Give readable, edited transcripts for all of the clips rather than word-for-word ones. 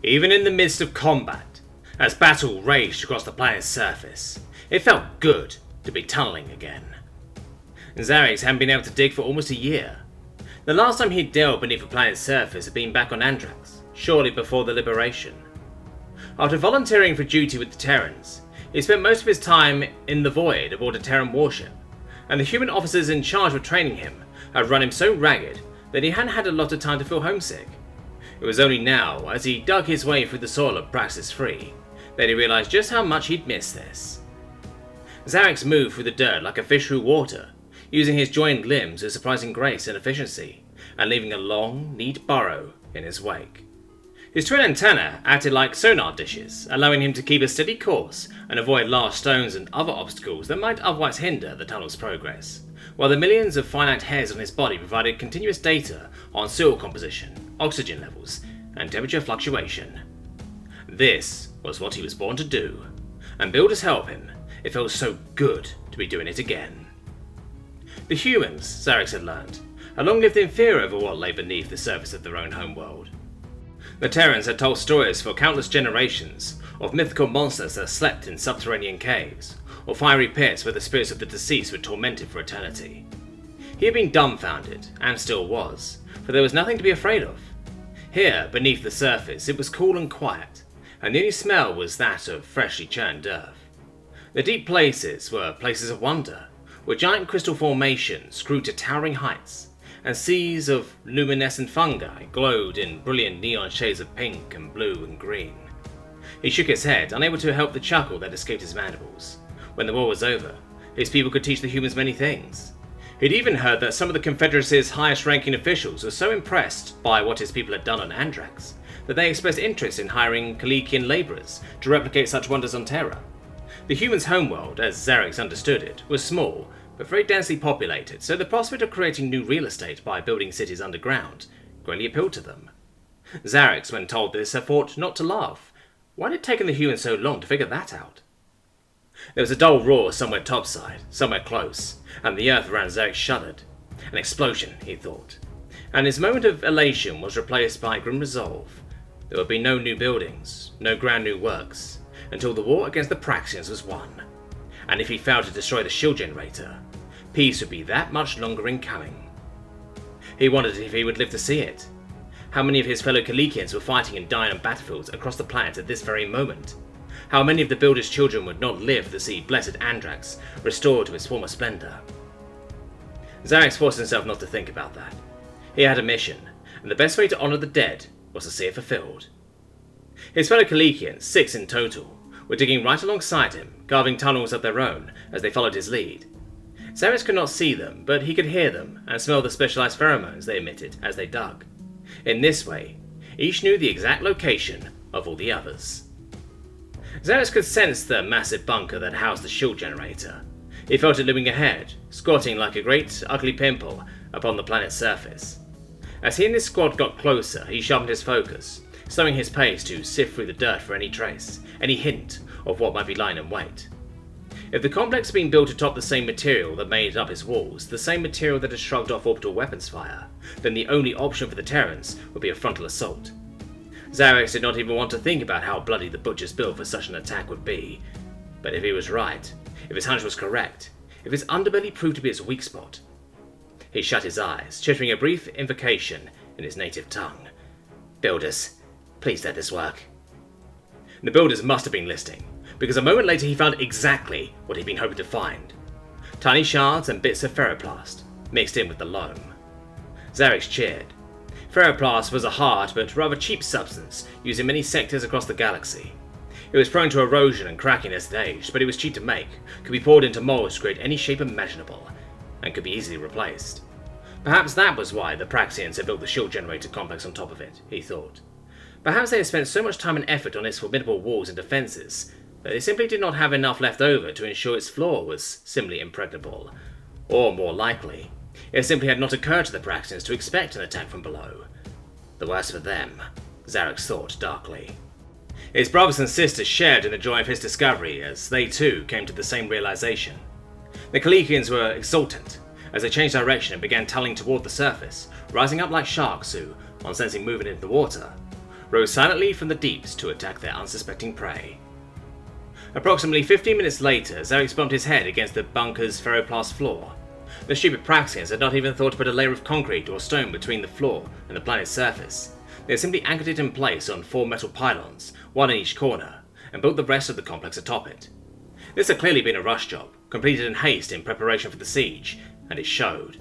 Even in the midst of combat, as battle raged across the planet's surface, it felt good to be tunneling again. Zarix hadn't been able to dig for almost a year. The last time he'd delved beneath the planet's surface had been back on Andrax, shortly before the liberation. After volunteering for duty with the Terrans, he spent most of his time in the void aboard a Terran warship, and the human officers in charge of training him had run him so ragged that he hadn't had a lot of time to feel homesick. It was only now, as he dug his way through the soil of Praxis 3, that he realised just how much he'd missed this. Zarix moved through the dirt like a fish through water, using his joined limbs with surprising grace and efficiency, and leaving a long, neat burrow in his wake. His twin antennae acted like sonar dishes, allowing him to keep a steady course and avoid large stones and other obstacles that might otherwise hinder the tunnel's progress, while the millions of finite hairs on his body provided continuous data on soil composition, oxygen levels, and temperature fluctuation. This was what he was born to do, and builders help him. It felt so good to be doing it again. The humans, Zarix had learned, had long lived in fear over what lay beneath the surface of their own homeworld. The Terrans had told stories for countless generations of mythical monsters that slept in subterranean caves, or fiery pits where the spirits of the deceased were tormented for eternity. He had been dumbfounded, and still was, for there was nothing to be afraid of. Here, beneath the surface, it was cool and quiet, and the only smell was that of freshly churned earth. The deep places were places of wonder, where giant crystal formations grew to towering heights, and seas of luminescent fungi glowed in brilliant neon shades of pink and blue and green. He shook his head, unable to help the chuckle that escaped his mandibles. When the war was over, his people could teach the humans many things. He'd even heard that some of the Confederacy's highest-ranking officials were so impressed by what his people had done on Andrax that they expressed interest in hiring Kalikian labourers to replicate such wonders on Terra. The humans' homeworld, as Zarix understood it, was small, but very densely populated, so the prospect of creating new real estate by building cities underground greatly appealed to them. Zarix, when told this, had thought not to laugh. Why had it taken the humans so long to figure that out? There was a dull roar somewhere topside, somewhere close, and the earth around Zarix shuddered. An explosion, he thought, and his moment of elation was replaced by grim resolve. There would be no new buildings, no grand new works, until the war against the Praxians was won. And if he failed to destroy the shield generator, peace would be that much longer in coming. He wondered if he would live to see it. How many of his fellow Kalikians were fighting and dying on battlefields across the planet at this very moment? How many of the builders' children would not live to see blessed Andrax restored to its former splendour? Zarix forced himself not to think about that. He had a mission, and the best way to honour the dead was to see it fulfilled. His fellow Kalikians, 6 in total, were digging right alongside him, carving tunnels of their own as they followed his lead. Zarix could not see them, but he could hear them and smell the specialized pheromones they emitted as they dug. In this way, each knew the exact location of all the others. Zarix could sense the massive bunker that housed the shield generator. He felt it looming ahead, squatting like a great, ugly pimple upon the planet's surface. As he and his squad got closer, he sharpened his focus, slowing his pace to sift through the dirt for any trace, any hint of what might be lying in wait. If the complex had been built atop the same material that made up its walls, the same material that had shrugged off orbital weapons fire, then the only option for the Terrans would be a frontal assault. Zarix did not even want to think about how bloody the butcher's bill for such an attack would be. But if he was right, if his hunch was correct, if his underbelly proved to be his weak spot, he shut his eyes, chittering a brief invocation in his native tongue. Builders, please let this work. The builders must have been listening, because a moment later he found exactly what he'd been hoping to find. Tiny shards and bits of ferroplast, mixed in with the loam. Zarix cheered. Ferroplast was a hard but rather cheap substance used in many sectors across the galaxy. It was prone to erosion and cracking as it aged, but it was cheap to make, could be poured into molds to create any shape imaginable, and could be easily replaced. Perhaps that was why the Praxians had built the shield generator complex on top of it, he thought. Perhaps they had spent so much time and effort on its formidable walls and defences that they simply did not have enough left over to ensure its floor was similarly impregnable. Or, more likely, it simply had not occurred to the Praxians to expect an attack from below. The worse for them, Zarix thought darkly. His brothers and sisters shared in the joy of his discovery as they too came to the same realization. The Kalikians were exultant as they changed direction and began tunneling toward the surface, rising up like sharks who, on sensing movement in the water, rose silently from the deeps to attack their unsuspecting prey. Approximately 15 minutes later, Zarek bumped his head against the bunker's ferroplast floor. The stupid Praxians had not even thought to put a layer of concrete or stone between the floor and the planet's surface. They had simply anchored it in place on 4 metal pylons, one in each corner, and built the rest of the complex atop it. This had clearly been a rush job, completed in haste in preparation for the siege, and it showed.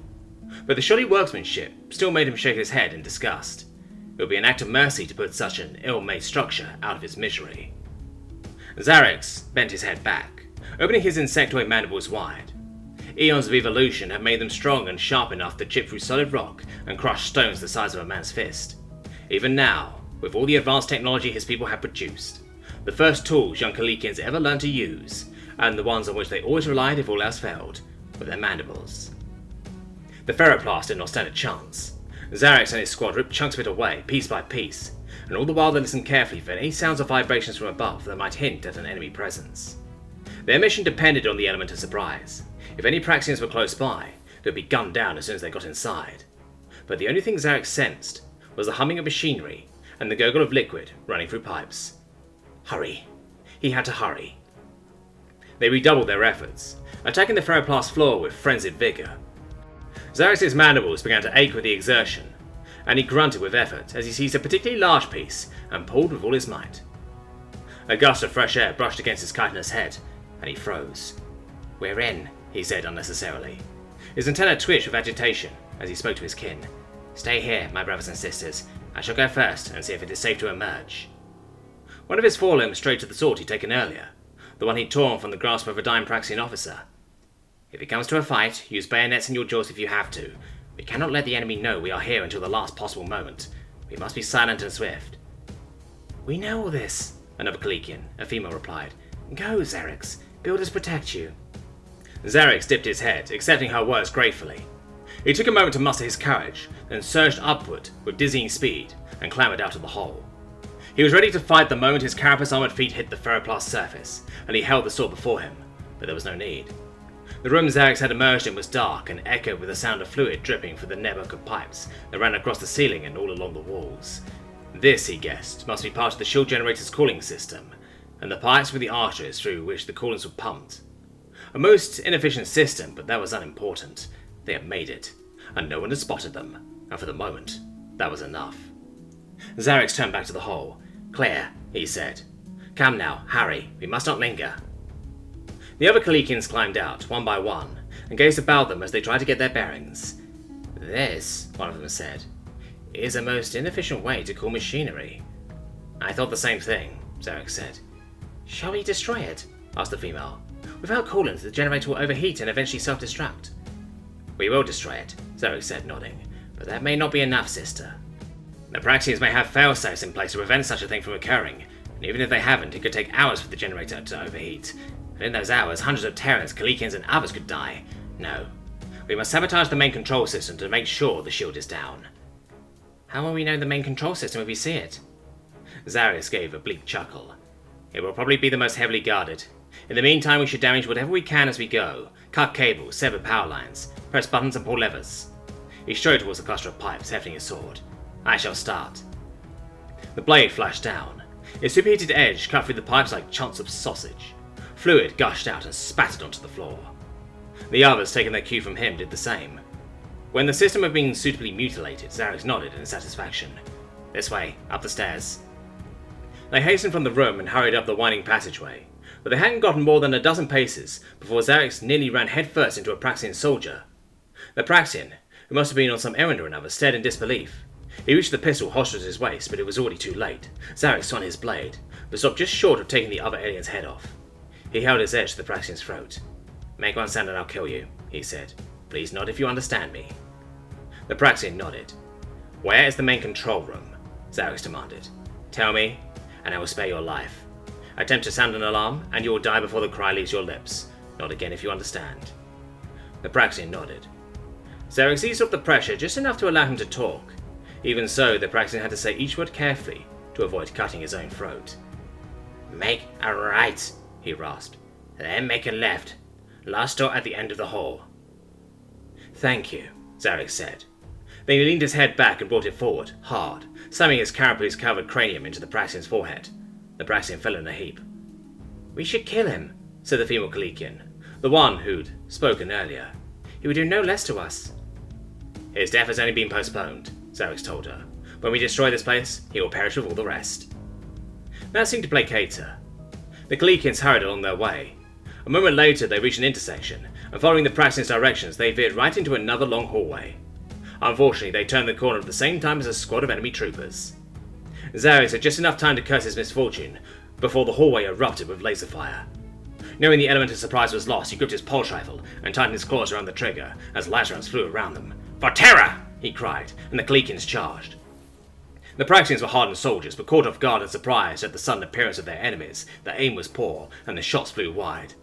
But the shoddy workmanship still made him shake his head in disgust. It would be an act of mercy to put such an ill-made structure out of its misery. Zarek bent his head back, opening his insectoid mandibles wide. Eons of evolution had made them strong and sharp enough to chip through solid rock and crush stones the size of a man's fist. Even now, with all the advanced technology his people had produced, the first tools young Kalikians ever learned to use, and the ones on which they always relied if all else failed, were their mandibles. The ferroplast did not stand a chance. Zarek and his squad ripped chunks of it away, piece by piece, and all the while they listened carefully for any sounds or vibrations from above that might hint at an enemy presence. Their mission depended on the element of surprise. If any Praxians were close by, they would be gunned down as soon as they got inside. But the only thing Zarek sensed was the humming of machinery and the gurgle of liquid running through pipes. Hurry. He had to hurry. They redoubled their efforts, attacking the ferroplast floor with frenzied vigour. Zarek's mandibles began to ache with the exertion, and he grunted with effort as he seized a particularly large piece and pulled with all his might. A gust of fresh air brushed against his chitinous head, and he froze. "We're in," he said unnecessarily. His antenna twitched with agitation as he spoke to his kin. "Stay here, my brothers and sisters. I shall go first and see if it is safe to emerge." One of his forelimbs strayed to the sword he'd taken earlier, the one he'd torn from the grasp of a dying Praxian officer. "If it comes to a fight, use bayonets in your jaws if you have to. We cannot let the enemy know we are here until the last possible moment. We must be silent and swift." "We know all this," another Kalikian, a female, replied. "Go, Zarek. Builders protect you." Zarek dipped his head, accepting her words gratefully. He took a moment to muster his courage, then surged upward with dizzying speed and clambered out of the hole. He was ready to fight the moment his carapace-armoured feet hit the ferroplast surface, and he held the sword before him, but there was no need. The room Zarek had emerged in was dark and echoed with the sound of fluid dripping through the network of pipes that ran across the ceiling and all along the walls. This, he guessed, must be part of the shield generator's cooling system, and the pipes were the arteries through which the coolants were pumped. A most inefficient system, but that was unimportant. They had made it, and no one had spotted them, and for the moment, that was enough. Zarek turned back to the hole. "Clear," he said. "Come now, hurry, we must not linger." The other Kalikians climbed out, one by one, and gazed about them as they tried to get their bearings. "This," one of them said, "is a most inefficient way to cool machinery." "I thought the same thing," Zarek said. "Shall we destroy it?" asked the female. "Without coolant, the generator will overheat and eventually self-destruct." "We will destroy it," Zarek said, nodding, "but that may not be enough, sister. The Praxians may have fail-safes in place to prevent such a thing from occurring, and even if they haven't, it could take hours for the generator to overheat. And in those hours, hundreds of Terrans, Kalikians, and others could die. No. We must sabotage the main control system to make sure the shield is down." "How will we know the main control system if we see it?" Zarek gave a bleak chuckle. "It will probably be the most heavily guarded. In the meantime, we should damage whatever we can as we go. Cut cables, sever power lines, press buttons and pull levers." He strode towards the cluster of pipes, hefting his sword. "I shall start." The blade flashed down. Its superheated edge cut through the pipes like chunks of sausage. Fluid gushed out and spattered onto the floor. The others, taking their cue from him, did the same. When the system had been suitably mutilated, Zarek nodded in satisfaction. "This way, up the stairs." They hastened from the room and hurried up the winding passageway, but they hadn't gotten more than a dozen paces before Zarek nearly ran headfirst into a Praxian soldier. The Praxian, who must have been on some errand or another, stared in disbelief. He reached the pistol holstered at his waist, but it was already too late. Zarek swung his blade, but stopped just short of taking the other alien's head off. He held his edge to the Praxian's throat. "Make one sound and I'll kill you," he said. "Please nod if you understand me." The Praxian nodded. "Where is the main control room?" Zarek demanded. "Tell me, and I will spare your life. Attempt to sound an alarm, and you will die before the cry leaves your lips. Nod again if you understand." The Praxian nodded. Zarek eased off the pressure just enough to allow him to talk. Even so, the Praxian had to say each word carefully to avoid cutting his own throat. "Make a right," he rasped. "Then make a left. Last door at the end of the hall." "Thank you," Zarek said. Then he leaned his head back and brought it forward, hard, slamming his carapace-covered cranium into the Praxian's forehead. The Praxian fell in a heap. "We should kill him," said the female Kalikian, the one who'd spoken earlier. "He would do no less to us." "His death has only been postponed," Xerix told her. "When we destroy this place, he will perish with all the rest." That seemed to placate her. The Kalikians hurried along their way. A moment later they reached an intersection, and following the Praxian's directions they veered right into another long hallway. Unfortunately, they turned the corner at the same time as a squad of enemy troopers. Xerix had just enough time to curse his misfortune before the hallway erupted with laser fire. Knowing the element of surprise was lost, he gripped his pulse rifle and tightened his claws around the trigger as laserons flew around them. "For terror!" he cried, and the Kalikians charged. The Praxians were hardened soldiers, but caught off guard and surprised at the sudden appearance of their enemies. Their aim was poor, and the shots flew wide.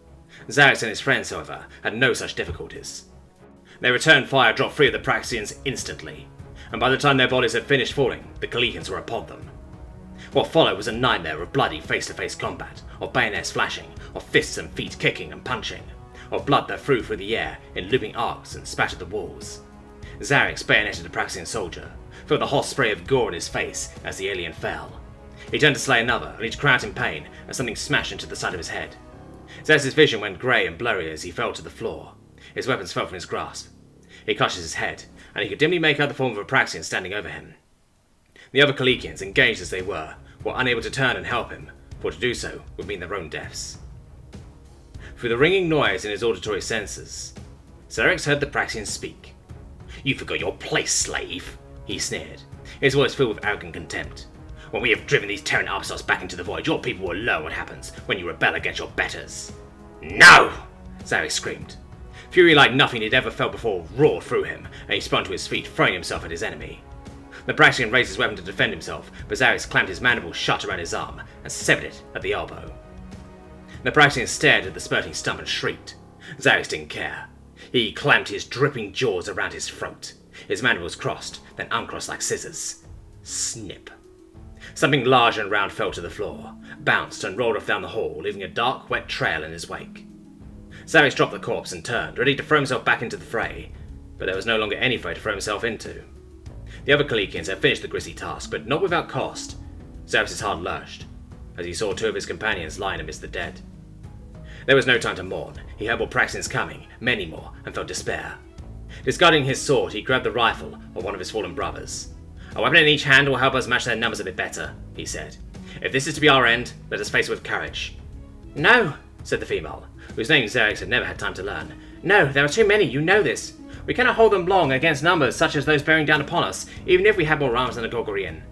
Xerix and his friends, however, had no such difficulties. Their return fire dropped three of the Praxians instantly, and by the time their bodies had finished falling, the Kalikians were upon them. What followed was a nightmare of bloody face-to-face combat, of bayonets flashing, of fists and feet kicking and punching, of blood that flew through the air in looping arcs and spattered the walls. Xerix bayoneted a Praxian soldier, felt the hot spray of gore in his face as the alien fell. He turned to slay another, only to cry out in pain as something smashed into the side of his head. Xerix's vision went grey and blurry as he fell to the floor. His weapons fell from his grasp. He clutched his head, and he could dimly make out the form of a Praxian standing over him. The other Kalikians, engaged as they were unable to turn and help him, for to do so would mean their own deaths. Through the ringing noise in his auditory senses, Xerix heard the Praxian speak. "You forgot your place, slave," he sneered, his voice filled with arrogant contempt. "When we have driven these Terran upstarts back into the void, your people will learn what happens when you rebel against your betters." "No!" Xerix screamed. Fury like nothing he'd ever felt before roared through him, and he spun to his feet, throwing himself at his enemy. The Praxian raised his weapon to defend himself, but Xerix clamped his mandibles shut around his arm and severed it at the elbow. The Praxian stared at the spurting stump and shrieked. Xerix didn't care. He clamped his dripping jaws around his throat. His mandibles crossed, then uncrossed like scissors. Snip. Something large and round fell to the floor, bounced and rolled off down the hall, leaving a dark, wet trail in his wake. Xerix dropped the corpse and turned, ready to throw himself back into the fray, but there was no longer any fray to throw himself into. The other Kalikians had finished the grisly task, but not without cost. Xerix's heart lurched as he saw two of his companions lying amidst the dead. There was no time to mourn. He heard more Praxians coming, many more, and felt despair. Discarding his sword, he grabbed the rifle of one of his fallen brothers. "A weapon in each hand will help us match their numbers a bit better," he said. "If this is to be our end, let us face it with courage." "No," said the female, whose name Xerix had never had time to learn. "No, there are too many, you know this. We cannot hold them long against numbers such as those bearing down upon us, even if we had more arms than a Gorgorian.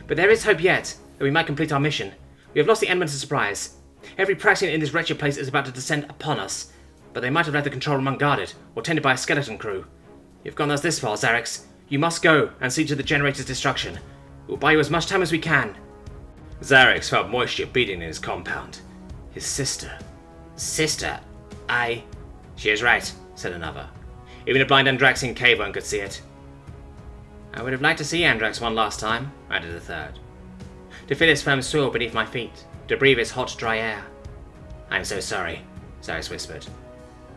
But there is hope yet, that we might complete our mission. We have lost the element of surprise. Every Praxian in this wretched place is about to descend upon us, but they might have left the control room unguarded, or tended by a skeleton crew. You've gone us this far, Xerix. You must go and see to the generator's destruction. We'll buy you as much time as we can." Xerix felt moisture beating in his compound. His sister. Sister? She is right, said another. Even a blind Andraxian cave one could see it. "I would have liked to see Andrax one last time," added a third. "To feel his firm soil beneath my feet, to breathe his hot, dry air." "I'm so sorry," Xerix whispered.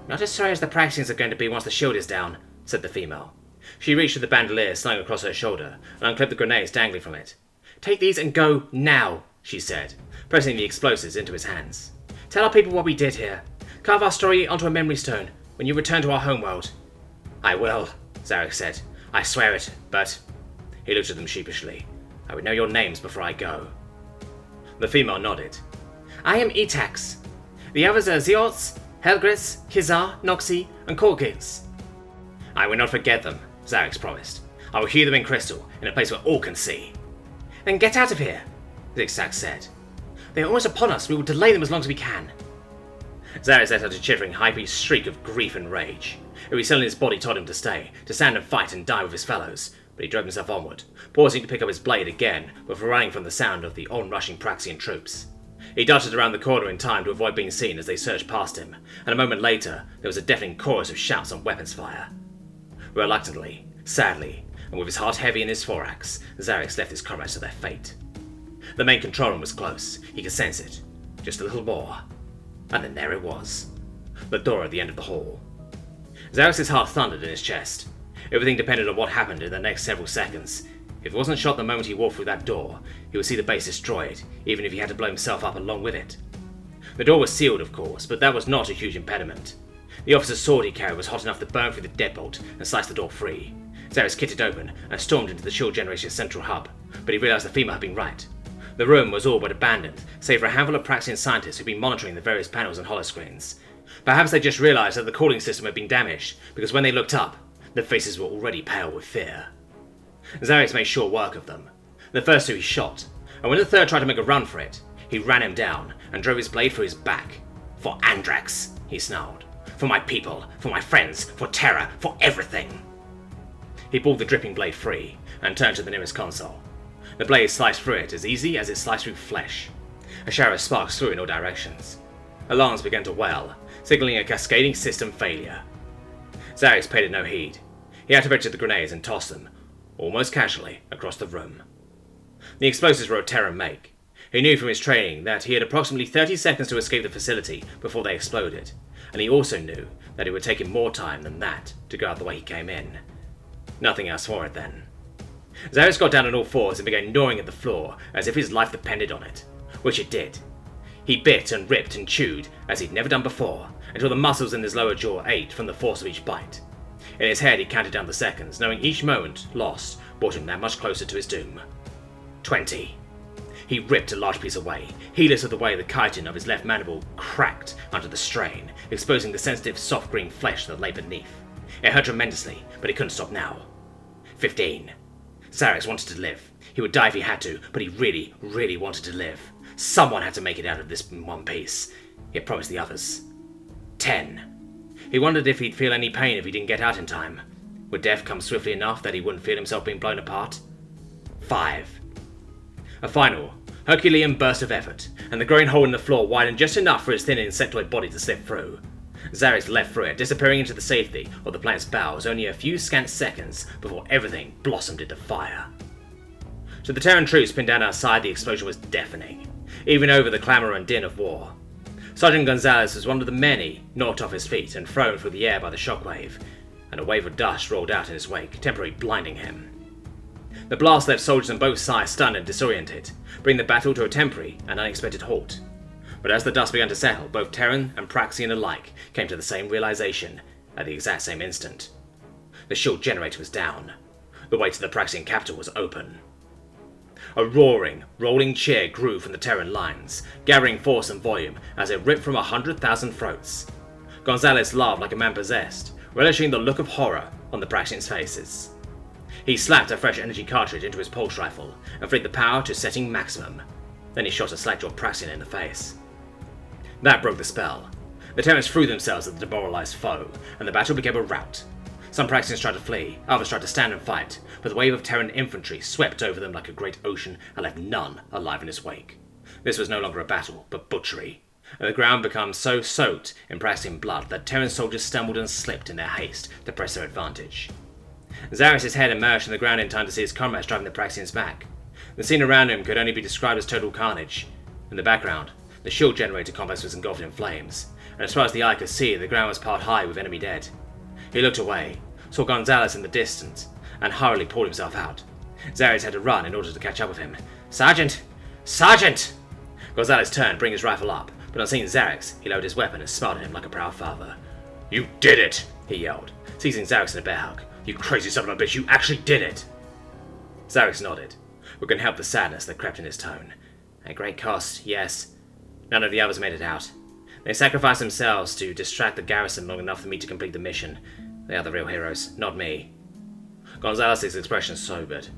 "Not as sorry as the Praxians are going to be once the shield is down," said the female. She reached for the bandolier slung across her shoulder and unclipped the grenades dangling from it. "Take these and go now," she said, pressing the explosives into his hands. "Tell our people what we did here. Carve our story onto a memory stone when you return to our homeworld." "I will," Xerix said. "I swear it, but..." He looked at them sheepishly. "I would know your names before I go." The female nodded. "I am Etax. The others are Zeots, Helgrits, Kizar, Noxy, and Korgigs." "I will not forget them," Xerix promised. "I will hew them in crystal, in a place where all can see." "Then get out of here," Zigzag said. "They are almost upon us. We will delay them as long as we can." Xerix let out a chittering, high-pitched shriek of grief and rage. Every cell in his body told him to stay, to stand and fight and die with his fellows, but he drove himself onward, pausing to pick up his blade again before running from the sound of the on-rushing Praxian troops. He darted around the corner in time to avoid being seen as they surged past him, and a moment later there was a deafening chorus of shouts and weapons fire. Reluctantly, sadly, and with his heart heavy in his thorax, Xerix left his comrades to their fate. The main control room was close. He could sense it. Just a little more. And then there it was. The door at the end of the hall. Xerix's heart thundered in his chest. Everything depended on what happened in the next several seconds. If it wasn't shot the moment he walked through that door, he would see the base destroyed, even if he had to blow himself up along with it. The door was sealed, of course, but that was not a huge impediment. The officer's sword he carried was hot enough to burn through the deadbolt and slice the door free. Zarek kicked it open and stormed into the shield generator's central hub, but he realized the female had been right. The room was all but abandoned, save for a handful of Praxian scientists who'd been monitoring the various panels and holoscreens. Perhaps they just realized that the cooling system had been damaged, because when they looked up, their faces were already pale with fear. Zarek made short work of them. The first two he shot, and when the third tried to make a run for it, he ran him down and drove his blade through his back. "For Andrax," he snarled. "For my people, for my friends, for Terra, for everything." He pulled the dripping blade free and turned to the nearest console. The blade sliced through it as easy as it sliced through flesh. A shower of sparks flew in all directions. Alarms began to wail, signaling a cascading system failure. Zarek paid it no heed. He activated the grenades and tossed them, almost casually, across the room. The explosives were of Terran make. He knew from his training that he had approximately 30 seconds to escape the facility before they exploded, and he also knew that it would take him more time than that to go out the way he came in. Nothing else for it then. Zarek got down on all fours and began gnawing at the floor as if his life depended on it, which it did. He bit and ripped and chewed as he'd never done before, until the muscles in his lower jaw ached from the force of each bite. In his head he counted down the seconds, knowing each moment lost brought him that much closer to his doom. 20. He ripped a large piece away, heedless of the way the chitin of his left mandible cracked under the strain, exposing the sensitive soft green flesh that lay beneath. It hurt tremendously, but he couldn't stop now. 15. Zarek wanted to live. He would die if he had to, but he really, really wanted to live. Someone had to make it out of this in one piece. He had promised the others. 10. He wondered if he'd feel any pain if he didn't get out in time. Would death come swiftly enough that he wouldn't feel himself being blown apart? 5. A final, Herculean burst of effort, and the growing hole in the floor widened just enough for his thin insectoid body to slip through. Zarek leapt through it, disappearing into the safety of the planet's bowels only a few scant seconds before everything blossomed into fire. To the Terran troops pinned down outside, the explosion was deafening, even over the clamour and din of war. Sergeant Gonzalez was one of the many knocked off his feet and thrown through the air by the shockwave, and a wave of dust rolled out in his wake, temporarily blinding him. The blast left soldiers on both sides stunned and disoriented, bringing the battle to a temporary and unexpected halt. But as the dust began to settle, both Terran and Praxian alike came to the same realization at the exact same instant. The shield generator was down. The way to the Praxian capital was open. A roaring, rolling cheer grew from the Terran lines, gathering force and volume as it ripped from 100,000 throats. Gonzalez laughed like a man possessed, relishing the look of horror on the Praxians' faces. He slapped a fresh energy cartridge into his pulse rifle and flicked the power to setting maximum. Then he shot a slack-jawed Praxian in the face. That broke the spell. The Terrans threw themselves at the demoralized foe, and the battle became a rout. Some Praxians tried to flee, others tried to stand and fight, but the wave of Terran infantry swept over them like a great ocean and left none alive in its wake. This was no longer a battle, but butchery, and the ground became so soaked in Praxian blood that Terran soldiers stumbled and slipped in their haste to press their advantage. Zarek' head emerged from the ground in time to see his comrades driving the Praxians back. The scene around him could only be described as total carnage. In the background, the shield generator complex was engulfed in flames, and as far as the eye could see, the ground was piled high with enemy dead. He looked away, saw Gonzalez in the distance, and hurriedly pulled himself out. Zarek had to run in order to catch up with him. "Sergeant! Sergeant!" Gonzalez turned, bringing his rifle up, but on seeing Zarek, he lowered his weapon and smiled at him like a proud father. "You did it!" he yelled, seizing Zarek in a bear hug. "You crazy son of a bitch, you actually did it!" Zarek nodded, but couldn't help the sadness that crept in his tone. At great cost, yes. None of the others made it out. They sacrificed themselves to distract the garrison long enough for me to complete the mission. They are the real heroes, not me. Gonzalez's expression sobered.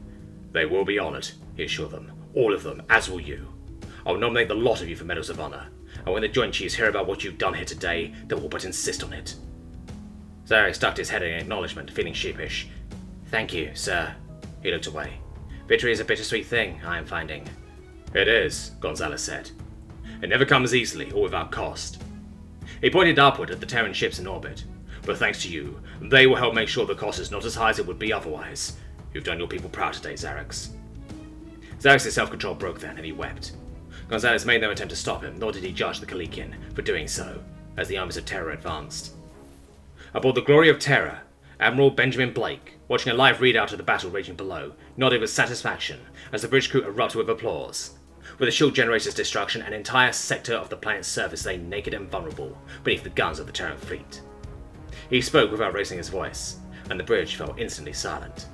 "They will be honoured," he assured them. "All of them, as will you. I will nominate the lot of you for medals of honour, and when the Joint Chiefs hear about what you've done here today, they will but insist on it." Zarek stuck his head in acknowledgement, feeling sheepish. "Thank you, sir." He looked away. "Victory is a bittersweet thing, I am finding." "It is," Gonzalez said. "It never comes easily or without cost." He pointed upward at the Terran ships in orbit. "But thanks to you, they will help make sure the cost is not as high as it would be otherwise. You've done your people proud today, Zarek." Zarek's self-control broke then, and he wept. Gonzalez made no attempt to stop him, nor did he judge the Kalikian for doing so, as the armies of Terra advanced. Aboard the Glory of Terra, Admiral Benjamin Blake watching a live readout of the battle raging below, nodded with satisfaction as the bridge crew erupted with applause. With the shield generator's destruction, an entire sector of the planet's surface lay naked and vulnerable beneath the guns of the Terran fleet. He spoke without raising his voice, and the bridge fell instantly silent.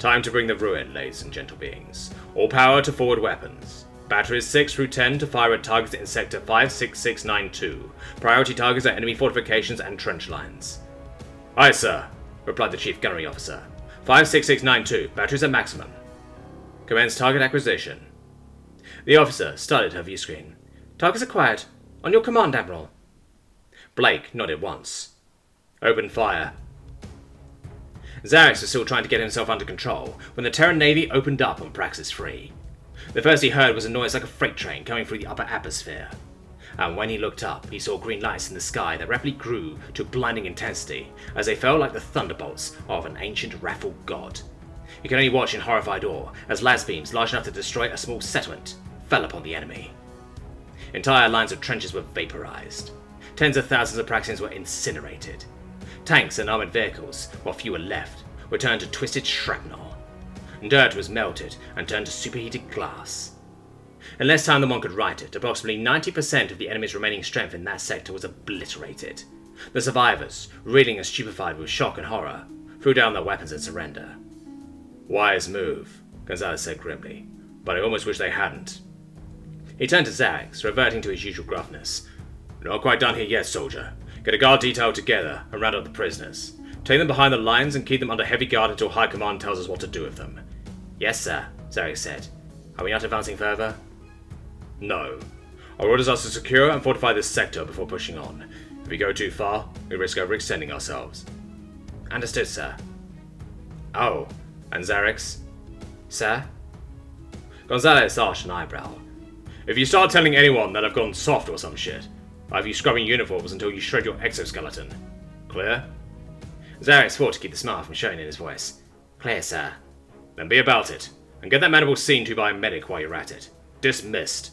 Time to bring the ruin, ladies and gentle beings. All power to forward weapons. Batteries 6 through 10 to fire at targets in Sector 56692. Priority targets are enemy fortifications and trench lines. Aye, sir, replied the Chief Gunnery Officer. 56692, batteries at maximum. Commence target acquisition. The officer started her view screen. Targets acquired. On your command, Admiral. Blake nodded once. Open fire. Zarex was still trying to get himself under control when the Terran Navy opened up on Praxis 3. The first he heard was a noise like a freight train coming through the upper atmosphere. And when he looked up, he saw green lights in the sky that rapidly grew to blinding intensity as they fell like the thunderbolts of an ancient wrathful god. He could only watch in horrified awe as las beams large enough to destroy a small settlement fell upon the enemy. Entire lines of trenches were vaporized. Tens of thousands of Praxians were incinerated. Tanks and armored vehicles, while few were left, were turned to twisted shrapnel. Dirt was melted and turned to superheated glass. In less time than one could write it, approximately 90% of the enemy's remaining strength in that sector was obliterated. The survivors, reeling and stupefied with shock and horror, threw down their weapons in surrender. Wise move, Gonzalez said grimly, but I almost wish they hadn't. He turned to Zarex, reverting to his usual gruffness. Not quite done here yet, soldier. Get a guard detail together and round up the prisoners. Take them behind the lines and keep them under heavy guard until High Command tells us what to do with them. Yes, sir, Zarex said. Are we not advancing further? No. Our orders are to secure and fortify this sector before pushing on. If we go too far, we risk overextending ourselves. Understood, sir. Oh, and Zarex? Sir? Gonzalez arched an eyebrow. If you start telling anyone that I've gone soft or some shit, I'll have you scrubbing uniforms until you shred your exoskeleton. Clear? Zarex fought to keep the smile from showing in his voice. Clear, sir. Then be about it, and get that mandible seen to by a medic while you're at it. Dismissed.